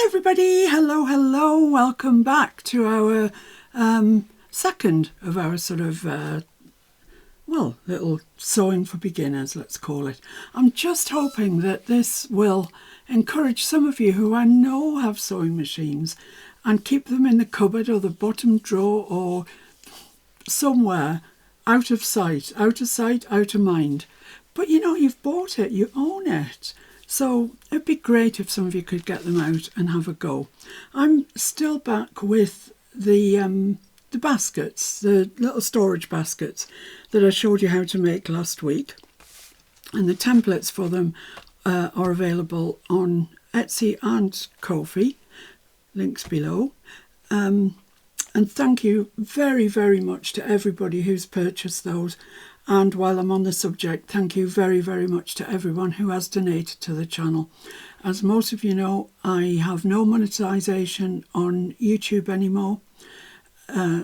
Hi everybody, hello, welcome back to our second of our sort of, little sewing for beginners, let's call it. I'm just hoping that this will encourage some of you who I know have sewing machines and keep them in the cupboard or the bottom drawer or somewhere out of sight, out of mind. But you know, you've bought it, you own it. So it'd be great if some of you could get them out and have a go. I'm still back with the baskets, the little storage baskets that I showed you how to make last week. And the templates for them are available on Etsy and Ko-fi, links below. And thank you very, very much to everybody who's purchased those. And while I'm on the subject, thank you very, very much to everyone who has donated to the channel. As most of you know, I have no monetization on YouTube anymore.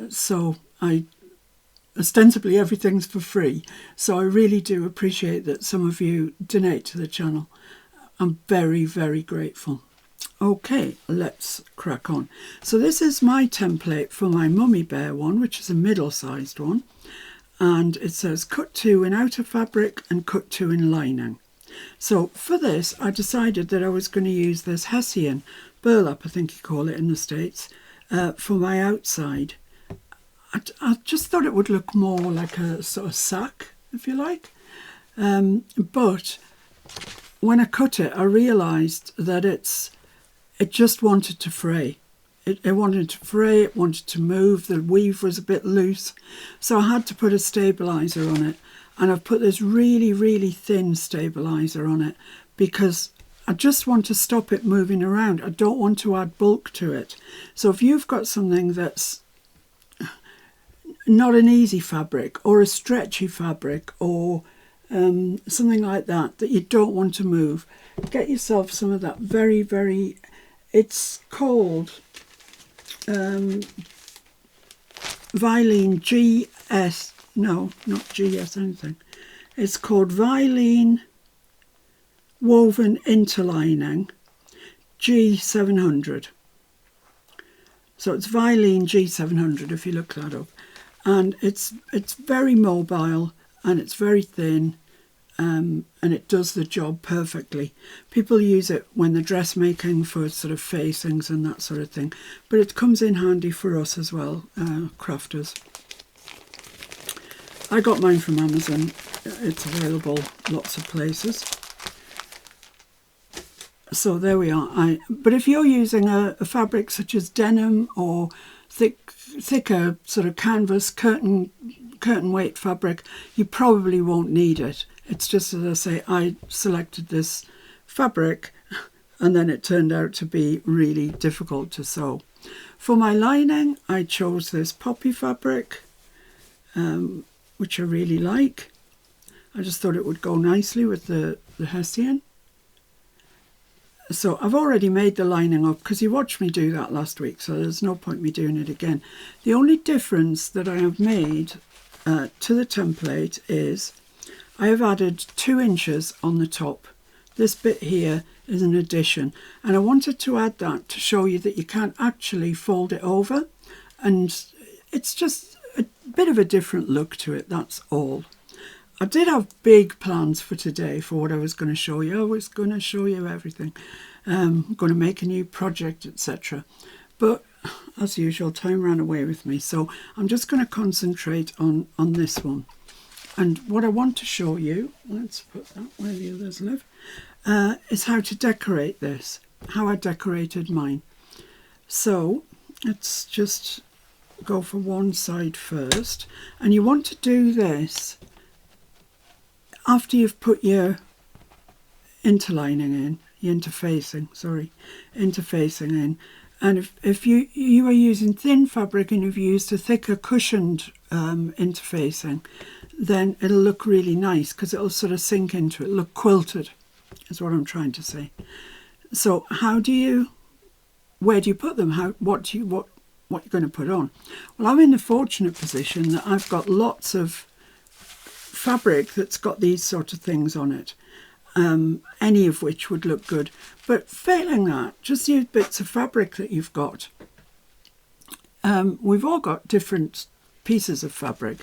So ostensibly everything's for free. So I really do appreciate that some of you donate to the channel. I'm very, very grateful. Okay, let's crack on. So this is my template for my mummy bear one, which is a middle-sized one. And it says cut 2 in outer fabric and cut 2 in lining. So for this, I decided that I was going to use this Hessian burlap, I think you call it in the States, for my outside. I just thought it would look more like a sort of sack, if you like. But when I cut it, I realised that it just wanted to fray. It wanted to fray, it wanted to move, the weave was a bit loose. So I had to put a stabiliser on it. And I've put this really, really thin stabiliser on it because I just want to stop it moving around. I don't want to add bulk to it. So if you've got something that's not an easy fabric or a stretchy fabric or something like that you don't want to move, get yourself some of that very, very, it's called Vilene GS, no, not GS anything. It's called Vilene Woven Interlining G700. So it's Vilene G700 if you look that up. And it's very mobile and it's very thin. And it does the job perfectly. People use it when they're dressmaking for sort of facings and that sort of thing. But it comes in handy for us as well, crafters. I got mine from Amazon. It's available lots of places. So there we are. But if you're using a fabric such as denim or thicker sort of canvas, curtain weight fabric, you probably won't need it. It's just, as I say, I selected this fabric and then it turned out to be really difficult to sew. For my lining, I chose this poppy fabric, which I really like. I just thought it would go nicely with the Hessian. So I've already made the lining up because you watched me do that last week, so there's no point me doing it again. The only difference that I have made to the template is I have added 2 inches on the top. This bit here is an addition, and I wanted to add that to show you that you can't actually fold it over, and it's just a bit of a different look to it, that's all. I did have big plans for today for what I was going to show you. I was going to show you everything. I'm going to make a new project, etc. But as usual, time ran away with me, so I'm just going to concentrate on this one. And what I want to show you, let's put that where the others live, is how to decorate this, how I decorated mine. So let's just go for one side first. And you want to do this after you've put your interlining in, your interfacing in. And if you are using thin fabric and you've used a thicker cushioned interfacing, then it'll look really nice because it'll sort of sink into it, look quilted is what I'm trying to say. So where do you put them? What you're going to put on? Well, I'm in the fortunate position that I've got lots of fabric that's got these sort of things on it. any of which would look good. But failing that, just use bits of fabric that you've got. We've all got different pieces of fabric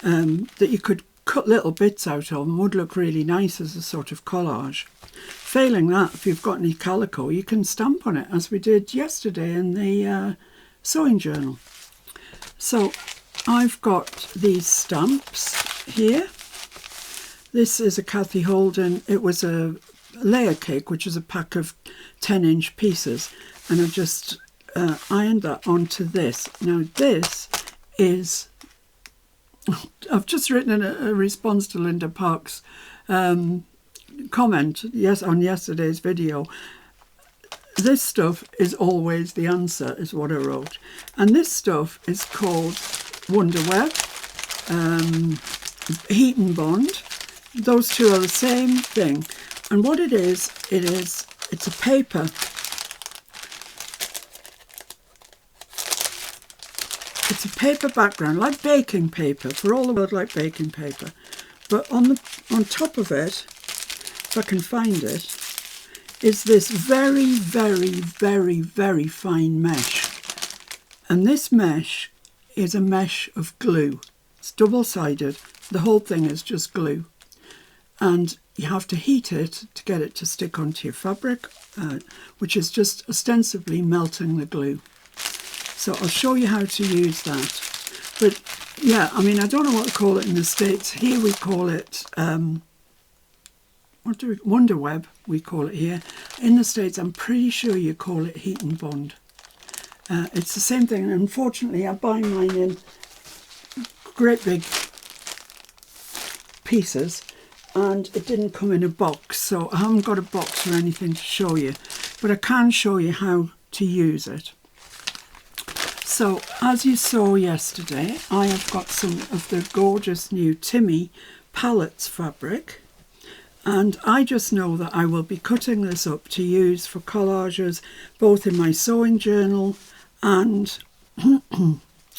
that you could cut little bits out of and would look really nice as a sort of collage. Failing that, if you've got any calico, you can stamp on it, as we did yesterday in the sewing journal. So I've got these stamps here. This is a Kathy Holden. It was a layer cake, which is a pack of 10-inch pieces, and I just ironed that onto this. Now this is, I've just written a response to Linda Park's comment on yesterday's video. This stuff is always the answer, is what I wrote. And this stuff is called Wonder Web, Heat and Bond. Those two are the same thing. And what it is, it's a paper. It's a paper background, like baking paper, for all the world like baking paper. But on top of it, if I can find it, is this very, very, very, very fine mesh. And this mesh is a mesh of glue. It's double-sided. The whole thing is just glue. And you have to heat it to get it to stick onto your fabric, which is just ostensibly melting the glue. So I'll show you how to use that. But yeah, I mean, I don't know what to call it in the States. Here we call it, Wonder Web, we call it here. In the States, I'm pretty sure you call it Heat and Bond. It's the same thing. Unfortunately, I buy mine in great big pieces, and it didn't come in a box, so I haven't got a box or anything to show you, but I can show you how to use it. So as you saw yesterday, I have got some of the gorgeous new Timmy palettes fabric, and I just know that I will be cutting this up to use for collages, both in my sewing journal and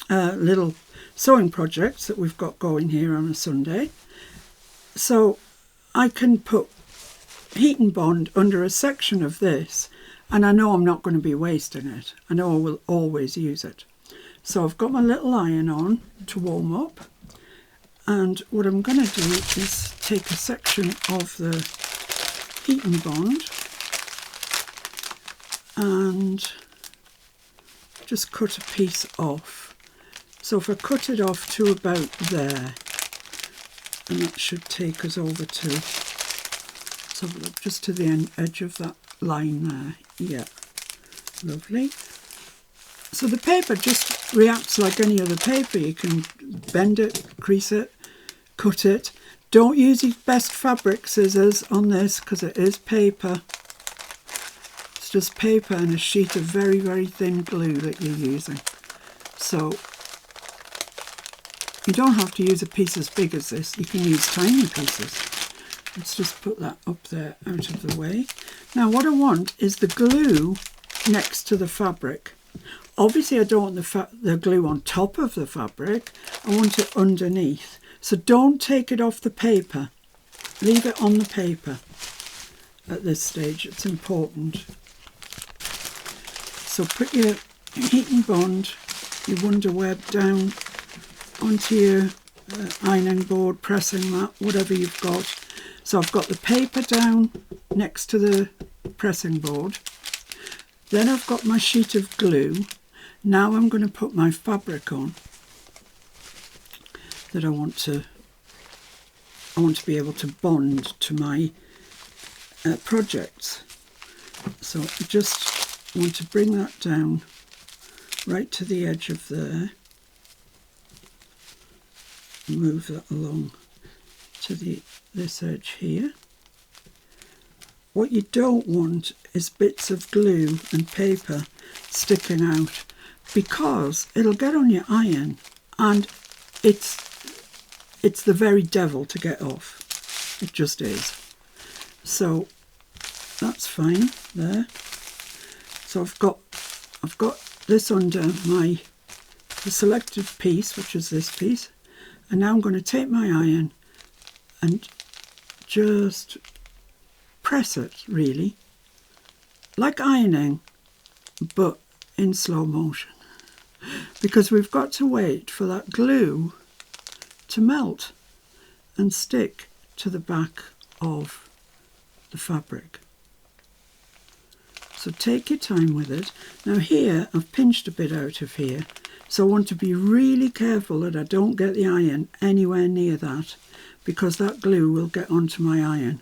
little sewing projects that we've got going here on a Sunday. So I can put Heat and Bond under a section of this, and I know I'm not going to be wasting it. I know I will always use it. So I've got my little iron on to warm up, and what I'm going to do is take a section of the Heat and Bond and just cut a piece off. So if I cut it off to about there, and that should take us over to, let's have a look, just to the edge of that line there. Yeah, lovely. So the paper just reacts like any other paper. You can bend it, crease it, cut it. Don't use your best fabric scissors on this, because it is paper. It's just paper and a sheet of very, very thin glue that you're using. So you don't have to use a piece as big as this. You can use tiny pieces. Let's just put that up there out of the way. Now what I want is the glue next to the fabric. Obviously I don't want the glue on top of the fabric. I want it underneath. So don't take it off the paper. Leave it on the paper at this stage. It's important. So put your Heat and Bond, your Wonder Web down onto your ironing board, pressing that, whatever you've got. So I've got the paper down next to the pressing board. Then I've got my sheet of glue. Now I'm going to put my fabric on that I want to be able to bond to my projects. So I just want to bring that down right to the edge of there. Move that along to this edge here. What you don't want is bits of glue and paper sticking out, because it'll get on your iron and it's the very devil to get off. It just is. So that's fine there. So I've got this under the selected piece, which is this piece, and now I'm going to take my iron and just press it really, like ironing, but in slow motion, because we've got to wait for that glue to melt and stick to the back of the fabric. So take your time with it. Now here I've pinched a bit out of here, so I want to be really careful that I don't get the iron anywhere near that, because that glue will get onto my iron,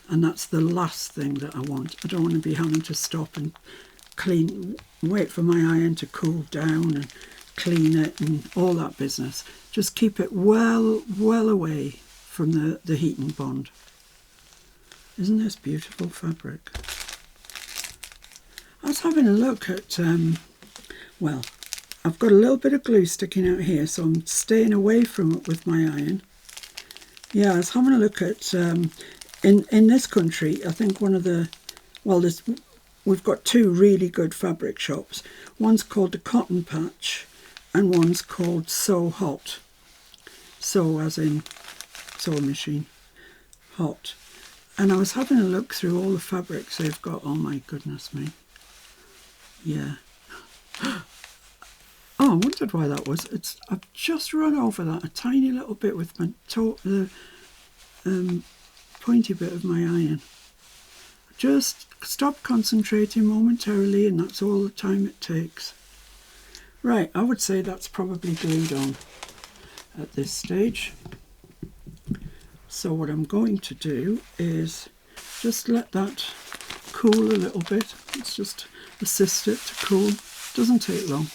and that's the last thing that I want. I don't want to be having to stop and clean, wait for my iron to cool down and clean it and all that business. Just keep it well away from the heat and bond. Isn't this beautiful fabric? I was having a look at, well, I've got a little bit of glue sticking out here, so I'm staying away from it with my iron. Yeah, I was having a look at, in this country, I think one of the, well, we've got two really good fabric shops. One's called the Cotton Patch and one's called Sew Hot. Sew as in sewing machine, hot. And I was having a look through all the fabrics they've got. Oh my goodness me. Yeah. Oh, I wondered why that was. I've just run over that a tiny little bit with my the pointy bit of my iron. Just stop concentrating momentarily, and that's all the time it takes. Right, I would say that's probably glued on at this stage. So what I'm going to do is just let that cool a little bit. Let's just assist it to cool. Doesn't take long.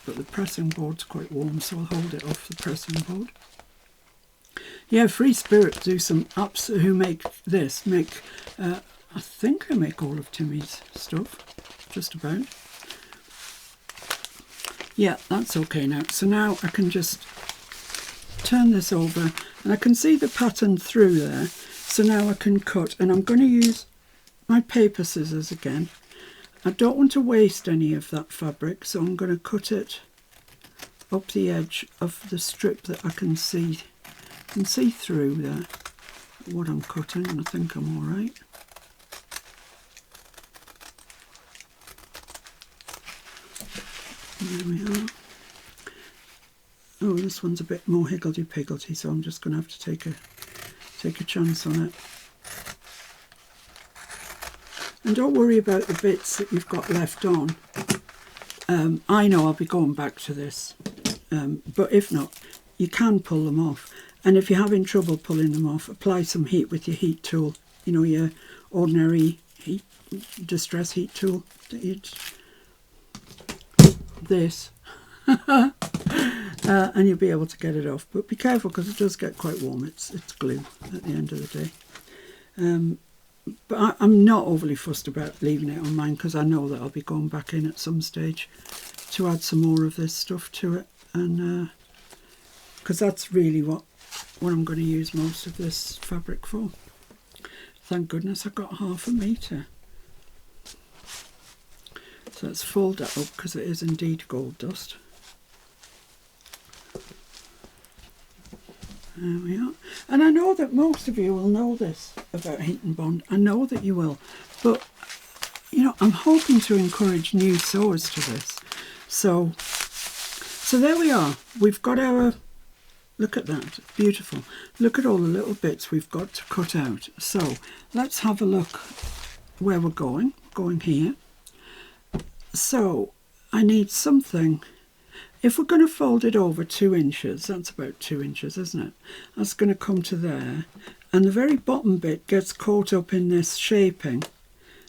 But the pressing board's quite warm, so I'll hold it off the pressing board. Yeah, Free Spirit do some apps who make this. I think they make all of Timmy's stuff, just about. Yeah, that's okay now. So now I can just turn this over and I can see the pattern through there. So now I can cut, and I'm going to use my paper scissors again. I don't want to waste any of that fabric, so I'm going to cut it up the edge of the strip that I can see through there what I'm cutting, and I think I'm all right. There we are. Oh, this one's a bit more higgledy-piggledy, so I'm just going to have to take a chance on it. And don't worry about the bits that you've got left on. I know I'll be going back to this, but if not, you can pull them off. And if you're having trouble pulling them off, apply some heat with your heat tool. You know, your ordinary heat, distress heat tool. This. And you'll be able to get it off. But be careful, because it does get quite warm. It's glue at the end of the day. But I'm not overly fussed about leaving it on mine, because I know that I'll be going back in at some stage to add some more of this stuff to it, and because that's really what I'm going to use most of this fabric for. Thank goodness I got 1/2 metre. So let's fold that up, because it is indeed gold dust. There we are. And I know that most of you will know this about heat and bond. I know that you will. But, you know, I'm hoping to encourage new sewers to this. So there we are. We've got our... Look at that. Beautiful. Look at all the little bits we've got to cut out. So let's have a look where we're going. Going here. So I need something... If we're going to fold it over 2 inches, that's about 2 inches, isn't it? That's going to come to there. And the very bottom bit gets caught up in this shaping.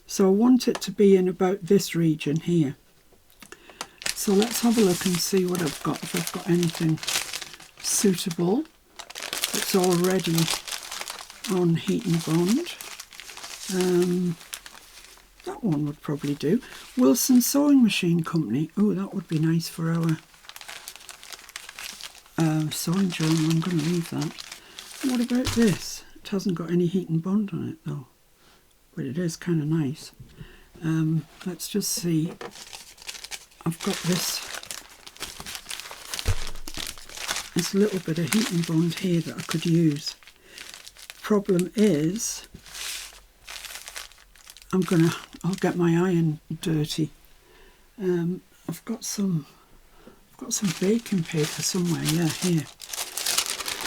So I want it to be in about this region here. So let's have a look and see what I've got, if I've got anything suitable that's already on heat and bond. That one would probably do. Wilson Sewing Machine Company. Oh, that would be nice for our sewing journal. I'm going to leave that. What about this? It hasn't got any heat and bond on it though, but it is kind of nice. Let's just see. I've got this little bit of heat and bond here that I could use. problem is I'll get my iron dirty. I've got some baking paper somewhere. Yeah, here.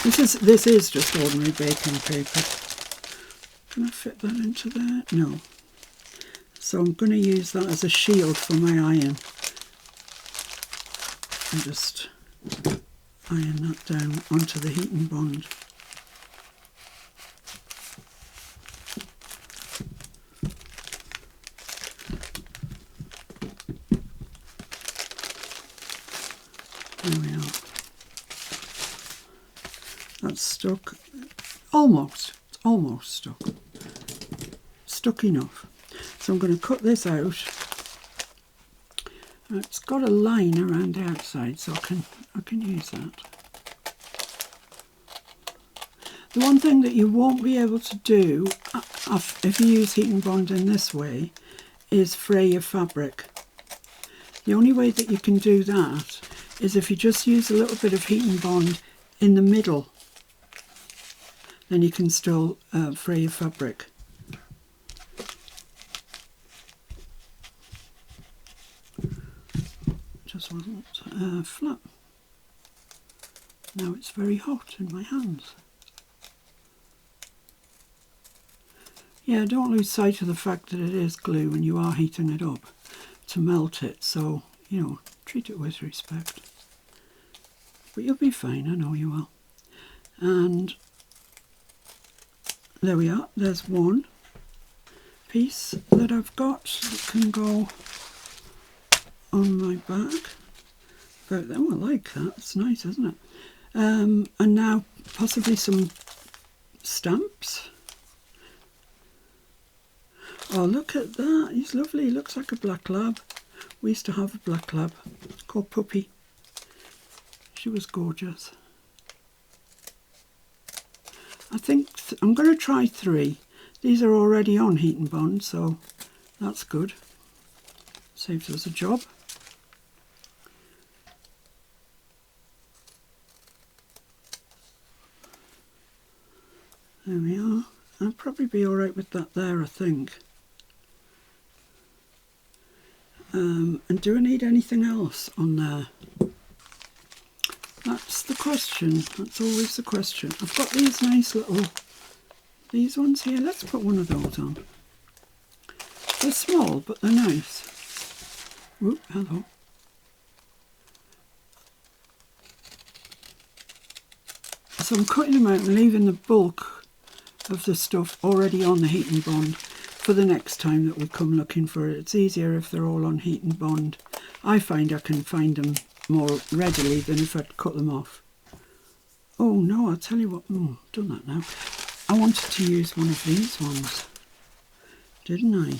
This is just ordinary baking paper. Can I fit that into there? No. So I'm going to use that as a shield for my iron. And just iron that down onto the heating bond. There we are. That's stuck. Almost. It's almost stuck. Stuck enough. So I'm going to cut this out. It's got a line around the outside, so I can use that. The one thing that you won't be able to do if you use heating bond in this way is fray your fabric. The only way that you can do that is if you just use a little bit of heating bond in the middle, then you can still fray your fabric. Just wasn't flat. Now it's very hot in my hands. Yeah, don't lose sight of the fact that it is glue and you are heating it up to melt it, so, you know, treat it with respect. But you'll be fine, I know you will. And there we are, there's one piece that I've got that can go on my back. But oh, I like that, it's nice, isn't it? And now possibly some stamps. Oh, look at that, he's lovely, he looks like a black lab. We used to have a black lab called Puppy. She was gorgeous. I think I'm going to try 3. These are already on heat and bond, so that's good. Saves us a job. There we are. I'll probably be alright with that there, I think. And do I need anything else on there? That's the question. That's always the question. I've got these nice little, these ones here. Let's put one of those on. They're small, but they're nice. Whoop, hello. So I'm cutting them out and leaving the bulk of the stuff already on the heat and bond for the next time that we come looking for it. It's easier if they're all on heat and bond. I find I can find them more readily than if I'd cut them off. Oh no, I'll tell you what, done that now. I wanted to use one of these ones, didn't I?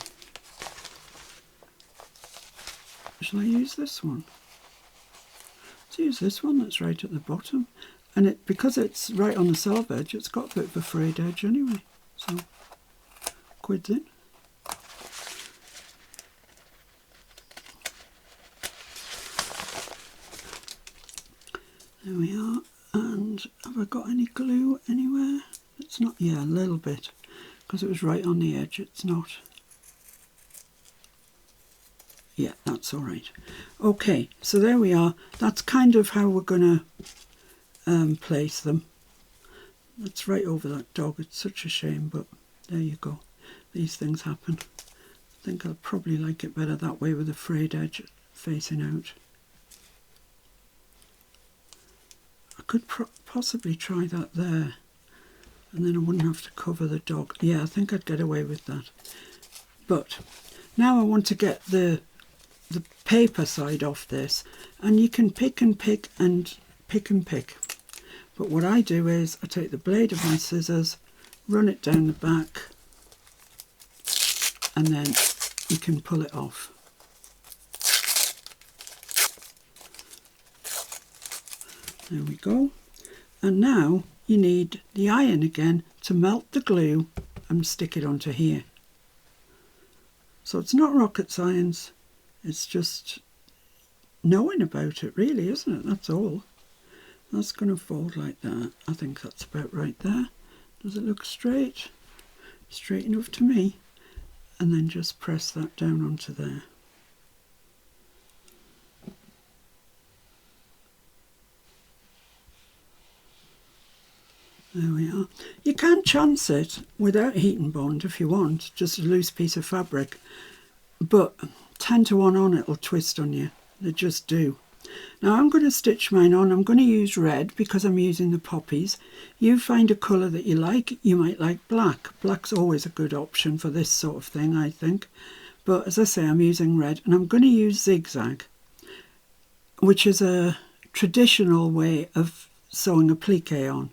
Shall I use this one? Let's use this one that's right at the bottom. And because it's right on the selve edge, it's got a bit of a frayed edge anyway. So, quids in. There we are. And have I got any glue anywhere? It's not, yeah, a little bit. Because it was right on the edge, it's not. Yeah, that's all right. Okay, so there we are. That's kind of how we're going to place them. That's right over that dog. It's such a shame, but there you go. These things happen. I think I'll probably like it better that way with the frayed edge facing out. I could possibly try that there, and then I wouldn't have to cover the dog. Yeah, I think I'd get away with that. But now I want to get the paper side off this, and you can pick and pick and pick and pick. But what I do is I take the blade of my scissors, run it down the back, and then you can pull it off. There we go. And now you need the iron again to melt the glue and stick it onto here. So it's not rocket science, it's just knowing about it really, isn't it? That's all. That's going to fold like that. I think that's about right there. Does it look straight? Straight enough to me. And then just press that down onto there. There we are. You can chance it without heat and bond if you want, just a loose piece of fabric. But 10 to 1 on it'll twist on you. They just do. Now I'm going to stitch mine on. I'm going to use red because I'm using the poppies. You find a colour that you like. You might like black. Black's always a good option for this sort of thing, I think. But as I say, I'm using red, and I'm going to use Zigzag, which is a traditional way of sewing applique on.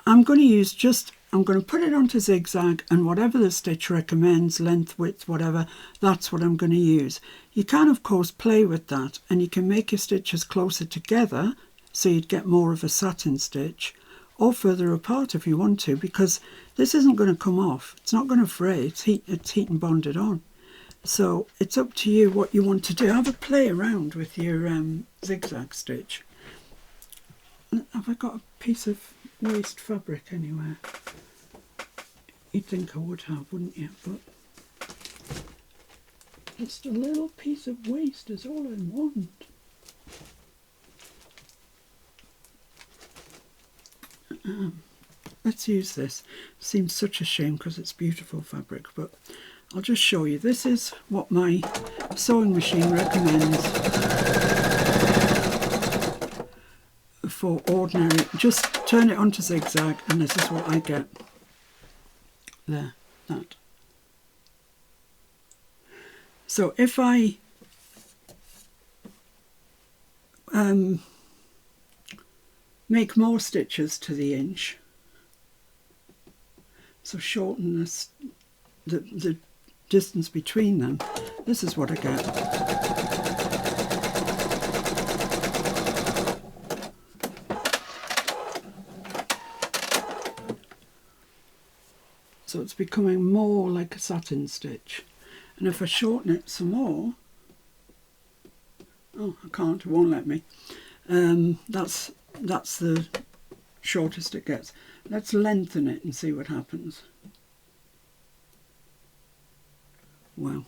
I'm going to put it onto Zigzag, and whatever the stitch recommends, length, width, whatever, that's what I'm going to use. You can of course play with that, and you can make your stitches closer together so you'd get more of a satin stitch, or further apart if you want to, because this isn't going to come off. It's not going to fray. It's heat and bonded on. So it's up to you what you want to do. Have a play around with your zigzag stitch. Have I got a piece of waste fabric anywhere? You'd think I would have, wouldn't you? But just a little piece of waste is all I want. Let's use this. Seems such a shame because it's beautiful fabric, but I'll just show you. This is what my sewing machine recommends for ordinary. Just turn it onto zigzag and this is what I get. There, that. So if I make more stitches to the inch, so shorten this, the distance between them, this is what I get. So it's becoming more like a satin stitch. And if I shorten it some more, oh, I can't, it won't let me. That's the shortest it gets. Let's lengthen it and see what happens. Wow.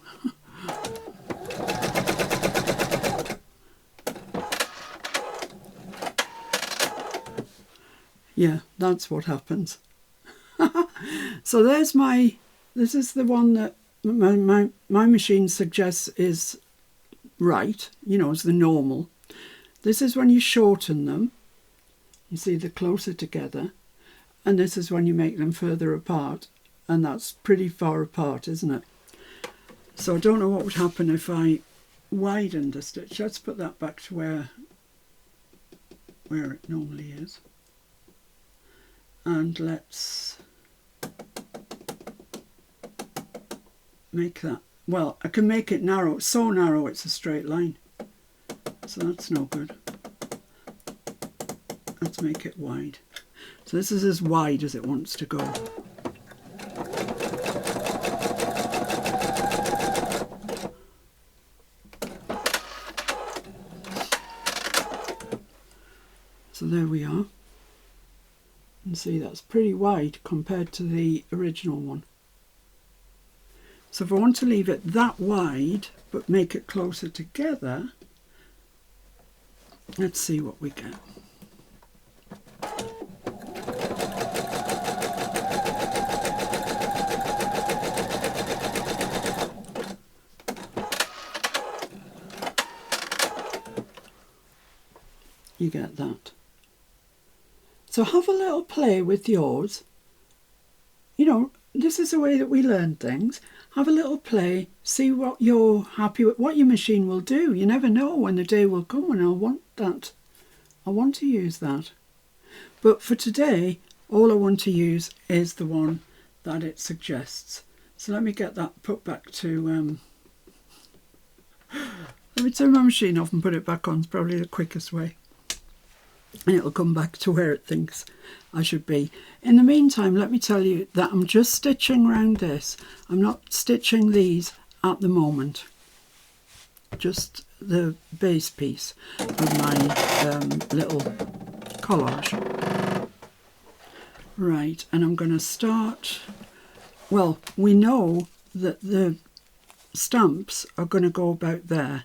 Yeah, that's what happens. So there's this is the one that my machine suggests is right, you know, is the normal. This is when you shorten them. You see, they're closer together. And this is when you make them further apart. And that's pretty far apart, isn't it? So I don't know what would happen if I widened the stitch. Let's put that back to where it normally is. And let's make that, well, I can make it narrow, so narrow it's a straight line, so that's no good. Let's make it wide. So this is as wide as it wants to go. So there we are. And see, that's pretty wide compared to the original one. So if I want to leave it that wide but make it closer together, let's see what we get. You get that. So have a little play with yours. You know, this is the way that we learn things. Have a little play, see what you're happy with, what your machine will do. You never know when the day will come when I'll want that. I want to use that. But for today, all I want to use is the one that it suggests. So let me get that put back to... let me turn my machine off and put it back on. It's probably the quickest way. And it'll come back to where it thinks I should be. In the meantime, let me tell you that I'm just stitching around this. I'm not stitching these at the moment. Just the base piece of my little collage. Right, and I'm going to start, well, we know that the stamps are going to go about there.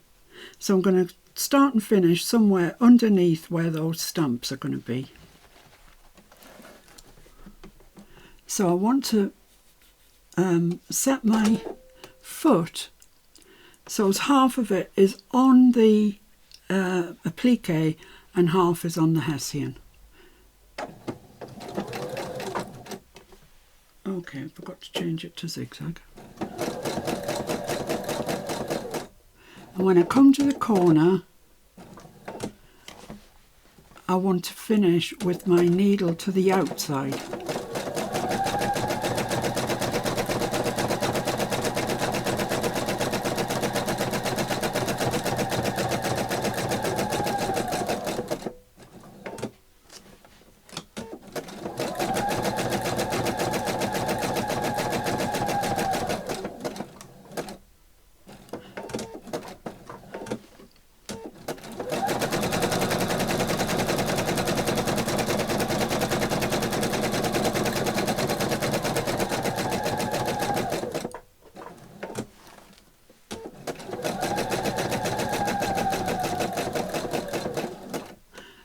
So I'm going to start and finish somewhere underneath where those stamps are going to be. So I want to set my foot so as half of it is on the applique and half is on the Hessian. Okay, I forgot to change it to zigzag. And when I come to the corner, I want to finish with my needle to the outside.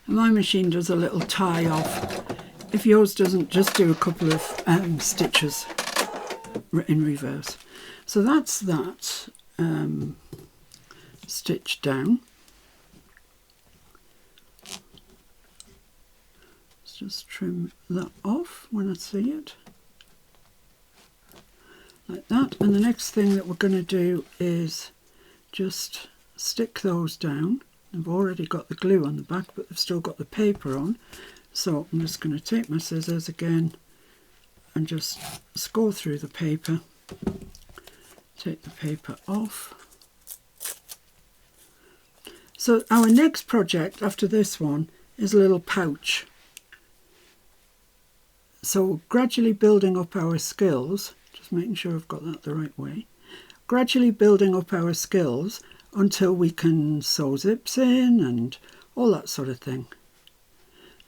My machine does a little tie off. If yours doesn't, just do a couple of stitches in reverse. So that's that stitch down. Let's just trim that off when I see it. Like that. And the next thing that we're going to do is just stick those down. I've already got the glue on the back, but they've still got the paper on. So I'm just going to take my scissors again and just score through the paper. Take the paper off. So our next project after this one is a little pouch. So gradually building up our skills, just making sure I've got that the right way. Gradually building up our skills until we can sew zips in and all that sort of thing.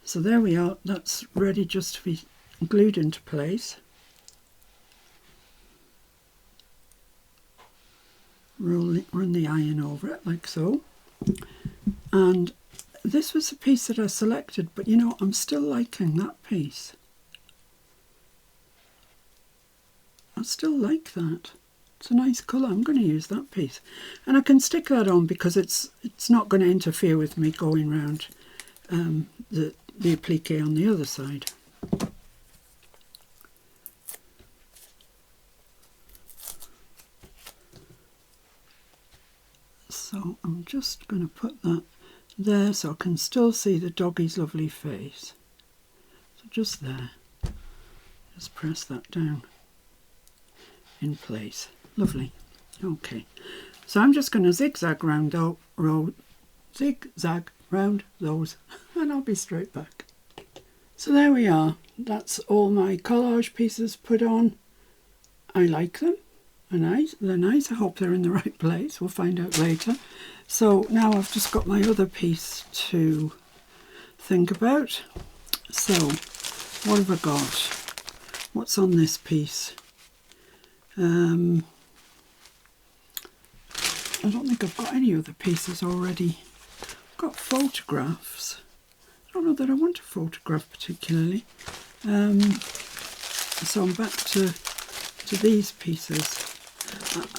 So there we are, that's ready just to be glued into place. Run the iron over it like so. And this was the piece that I selected, but you know, I'm still liking that piece. I still like that. It's a nice colour. I'm going to use that piece. And I can stick that on because it's not going to interfere with me going round the applique on the other side. So I'm just going to put that there so I can still see the doggy's lovely face. So just there. Just press that down in place. Lovely. Okay, so I'm just going to zigzag round those and I'll be straight back. So there we are. That's all my collage pieces put on. I like them. They're nice. I hope they're in the right place. We'll find out later. So now I've just got my other piece to think about. So what have I got? What's on this piece? I don't think I've got any other pieces already. I've got photographs. I don't know that I want a photograph particularly. So I'm back to these pieces.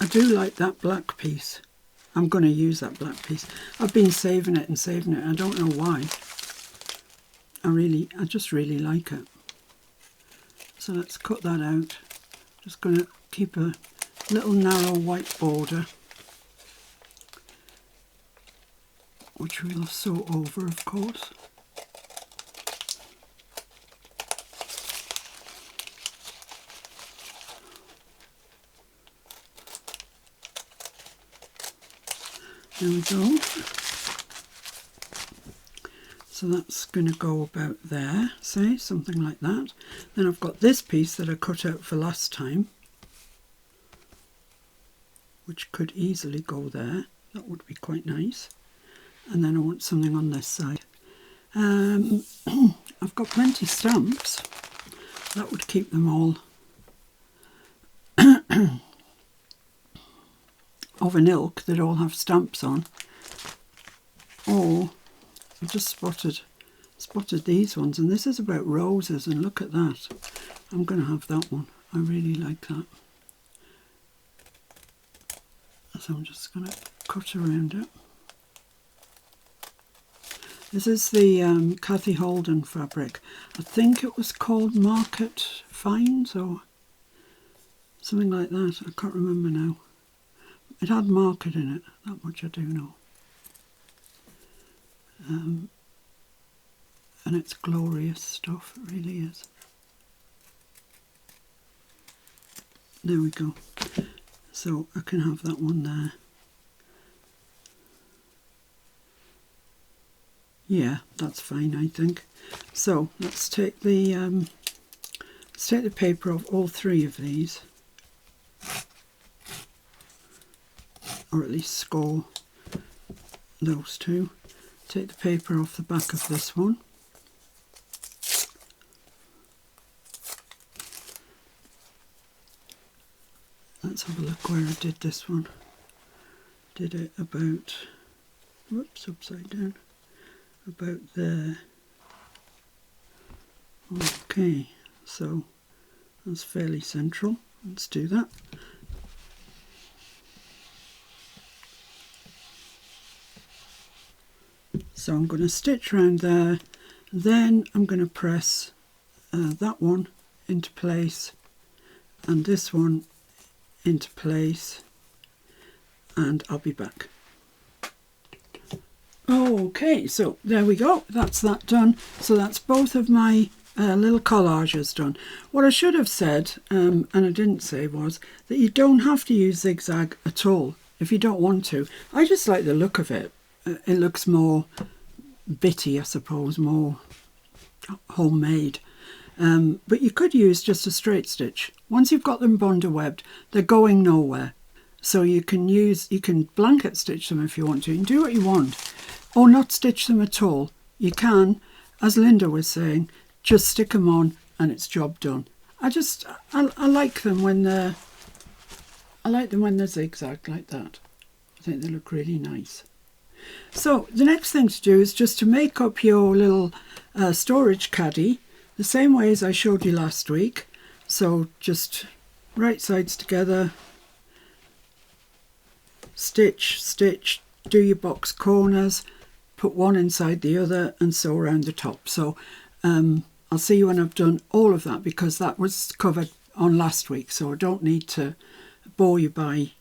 I do like that black piece. I'm going to use that black piece. I've been saving it and saving it. I don't know why. I just really like it. So let's cut that out. Just going to keep a little narrow white border, which we'll sew over, of course. There we go. So that's going to go about there, say, something like that. Then I've got this piece that I cut out for last time, which could easily go there. That would be quite nice. And then I want something on this side. I've got plenty stamps. That would keep them all of an ilk. They'd all have stamps on. Or I just spotted these ones, and this is about roses, and look at that. I'm going to have that one. I really like that. So I'm just going to cut around it. This is the Cathy Holden fabric. I think it was called Market Finds or something like that. I can't remember now. It had market in it, that much I do know. And it's glorious stuff, it really is. There we go. So I can have that one there. Yeah, that's fine, I think. So let's take the paper off all three of these, or at least score those two. Take the paper off the back of this one. Let's have a look where I did this one. Did it about, whoops, upside down. About there. Okay, so that's fairly central. Let's do that. So I'm going to stitch around there, then I'm going to press that one into place and this one into place, and I'll be back. Okay, so there we go, that's that done. So that's both of my little collages done. What I should have said, and I didn't say, was that you don't have to use zigzag at all if you don't want to. I just like the look of it. It looks more bitty, I suppose, more homemade. But you could use just a straight stitch. Once you've got them bonder webbed, they're going nowhere. So you can blanket stitch them if you want to. You can do what you want, or not stitch them at all. You can, as Linda was saying, just stick them on and it's job done. I like them when they're zigzag like that. I think they look really nice. So the next thing to do is just to make up your little storage caddy the same way as I showed you last week. So just right sides together, stitch, stitch, do your box corners, put one inside the other and sew around the top. So I'll see you when I've done all of that, because that was covered on last week, so I don't need to bore you by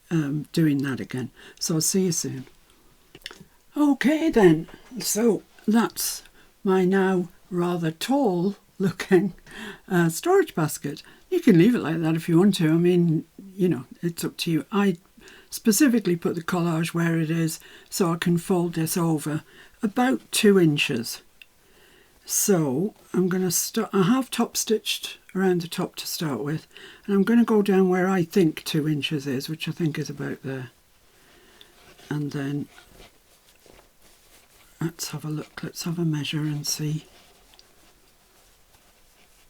doing that again. So I'll see you soon. Okay then, so that's my now rather tall looking storage basket. You can leave it like that if you want to. I mean, you know, it's up to you. I specifically put the collage where it is so I can fold this over about 2 inches. So I'm going to start, I have top stitched around the top to start with, and I'm going to go down where I think 2 inches is, which I think is about there. And then let's have a look, let's have a measure and see.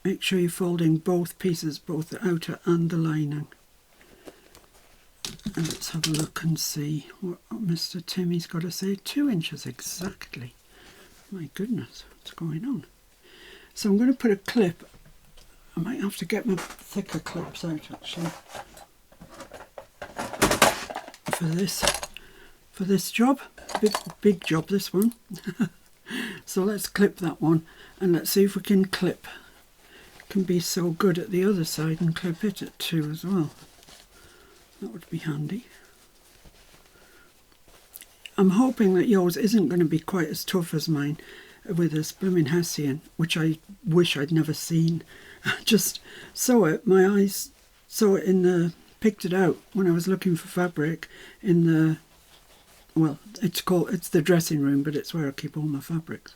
Make sure you're folding both pieces, both the outer and the lining. And let's have a look and see what Mr. Timmy's got to say. 2 inches exactly. My goodness, what's going on? So I'm going to put a clip. I might have to get my thicker clips out actually for this job. Big job, this one. So let's clip that one, and let's see if we can clip. Can be so good at the other side and clip it at 2 as well. That would be handy. I'm hoping that yours isn't going to be quite as tough as mine with this blooming Hessian, which I wish I'd never seen. Just saw it, my eyes saw it picked it out when I was looking for fabric in the, well, it's the dressing room, but it's where I keep all my fabrics.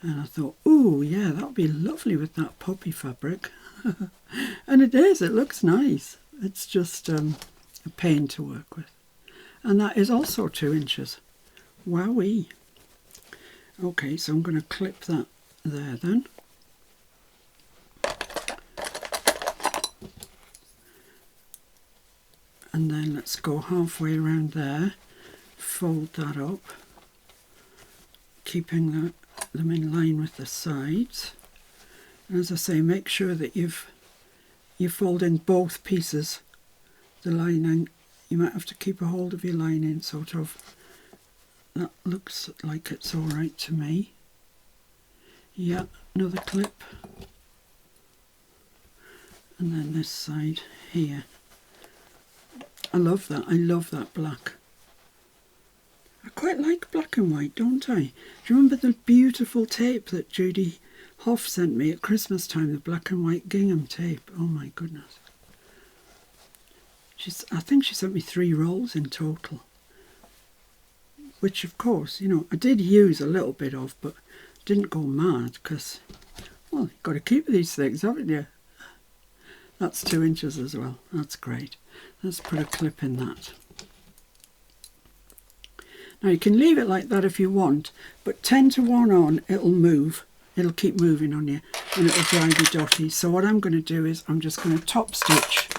And I thought, ooh, yeah, that would be lovely with that poppy fabric. And it is, it looks nice. It's just a pain to work with. And that is also 2 inches. Wowee. Okay, so I'm going to clip that there then. And then let's go halfway around there, fold that up, keeping them in line with the sides. And as I say, make sure that you fold in both pieces. The lining, you might have to keep a hold of your lining, sort of. That looks like it's all right to me. Yeah, another clip. And then this side here. I love that black. I quite like black and white, don't I? Do you remember the beautiful tape that Judy Hoff sent me at Christmas time, the black and white gingham tape? Oh my goodness. I think she sent me 3 rolls in total. Which of course, you know, I did use a little bit of, but didn't go mad because, well, you've got to keep these things, haven't you? That's 2 inches as well. That's great. Let's put a clip in that. Now you can leave it like that if you want, but 10 to 1 on, it'll move. It'll keep moving on you and it'll drive you dotty. So what I'm going to do is I'm just going to top stitch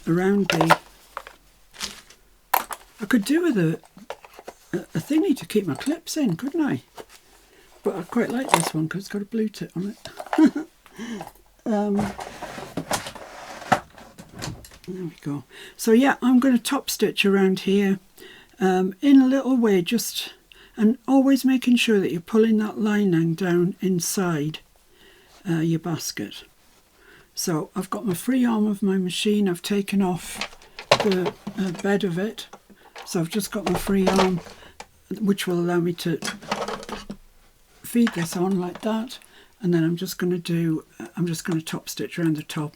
around the... I could do with a thingy to keep my clips in, couldn't I? But I quite like this one because it's got a blue tip on it. There we go. So yeah, I'm going to top stitch around here in a little way, just, and always making sure that you're pulling that lining down inside your basket. So I've got my free arm of my machine. I've taken off the bed of it, so I've just got my free arm, which will allow me to feed this on like that. And then I'm just going to top stitch around the top,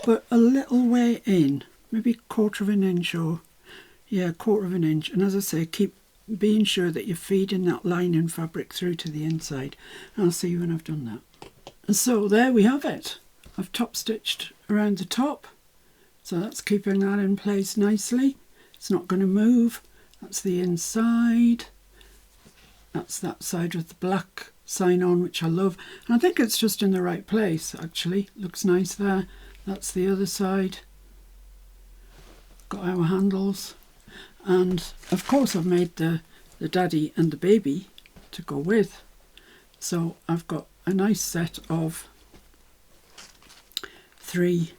but a little way in, maybe 1/4 of an inch, or yeah, 1/4 of an inch. And as I say, keep being sure that you're feeding that lining fabric through to the inside. And I'll see you when I've done that. And so there we have it. I've top stitched around the top, so that's keeping that in place nicely. It's not going to move. That's the inside. That's that side with the black sign on, which I love, and I think it's just in the right place actually. Looks nice there. That's the other side. Got our handles, and of course I've made the daddy and the baby to go with, so I've got a nice set of 3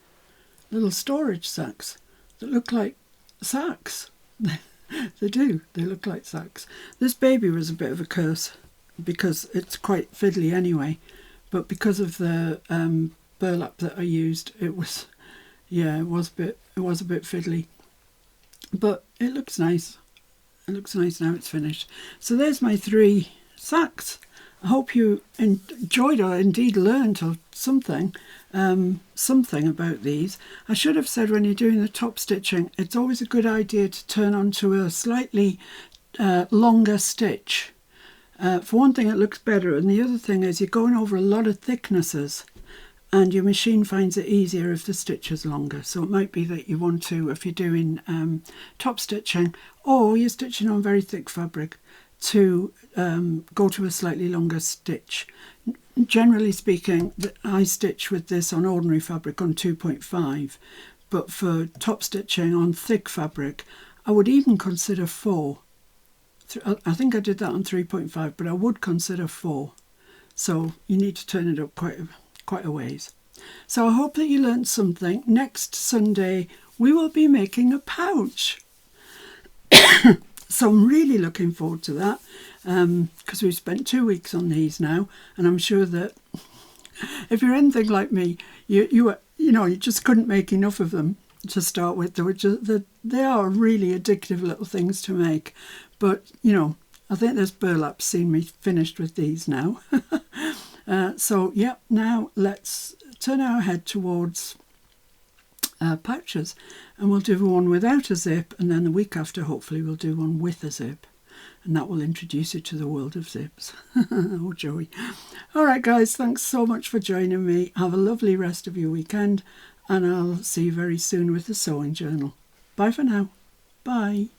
little storage sacks that look like sacks. They do, they look like sacks. This baby was a bit of a curse because it's quite fiddly anyway, but because of the burlap that I used, it was, yeah, it was a bit fiddly, but it looks nice. It looks nice now it's finished. So there's my 3 sacks. I hope you enjoyed or indeed learned or something about these. I should have said, when you're doing the top stitching, it's always a good idea to turn onto a slightly longer stitch. For one thing, it looks better, and the other thing is you're going over a lot of thicknesses and your machine finds it easier if the stitch is longer. So it might be that you want to, if you're doing top stitching or you're stitching on very thick fabric, to go to a slightly longer stitch. Generally speaking, I stitch with this on ordinary fabric on 2.5, but for top stitching on thick fabric, I would even consider 4. I think I did that on 3.5, but I would consider 4. So you need to turn it up quite a ways. So I hope that you learned something. Next Sunday, we will be making a pouch. So I'm really looking forward to that, because we've spent 2 weeks on these now, and I'm sure that if you're anything like me, you just couldn't make enough of them to start with. They are really addictive little things to make, but you know, I think this burlap's seen me finished with these now. So yeah, now let's turn our head towards pouches, and we'll do one without a zip, and then the week after hopefully we'll do one with a zip, and that will introduce you to the world of zips. Oh joy. Alright guys, thanks so much for joining me. Have a lovely rest of your weekend, and I'll see you very soon with the sewing journal. Bye for now. Bye.